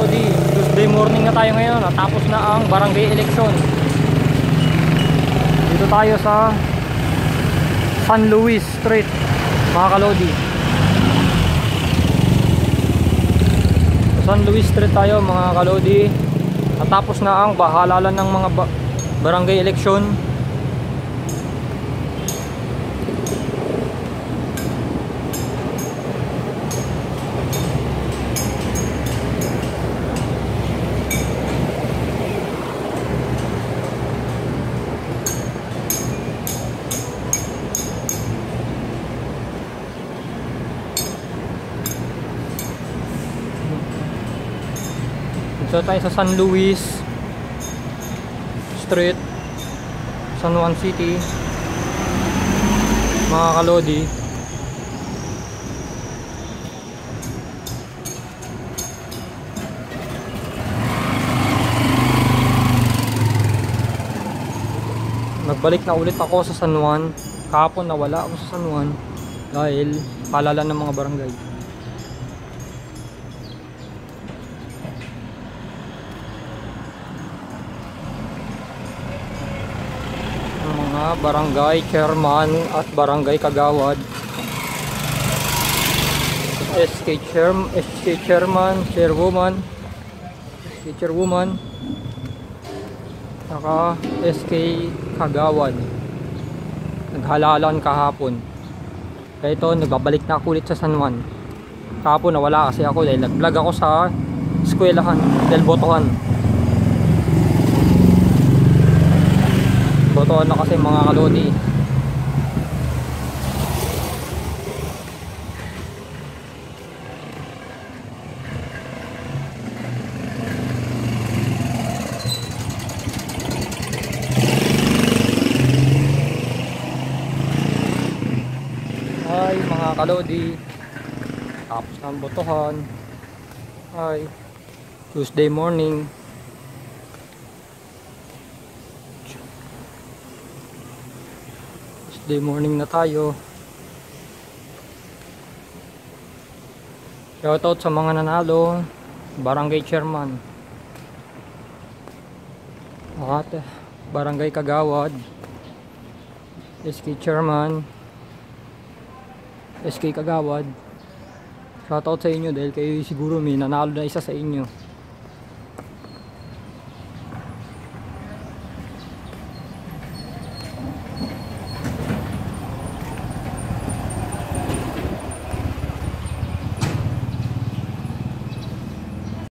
Tuesday morning na tayo ngayon, natapos na ang barangay election. Dito tayo sa San Luis Street, mga kalodi. San Luis Street tayo, mga kalodi. Natapos na ang bahalalan ng mga barangay election. So tayo sa San Luis Street, San Juan City, mga kalodi. Nagbalik na ulit ako sa San Juan. Kahapon nawala ako sa San Juan dahil paalala ng mga barangay. Mga barangay chairman at barangay kagawad, SK chairman, chairwoman, saka SK kagawad naghalalan kahapon. Kaya ito, nagbabalik na ako ulit sa San Juan. Kahapon nawala kasi ako dahil nag-vlog ako sa eskwelahan del Botohan. Botohan na kasi, mga kalodi. Hi mga kalodi, tapos ng botohan. Hi, Tuesday morning. Tuesday morning na tayo. Shoutout sa mga nanalo, barangay chairman at barangay kagawad, SK chairman, SK kagawad. Shoutout sa inyo dahil kayo siguro may nanalo na isa sa inyo.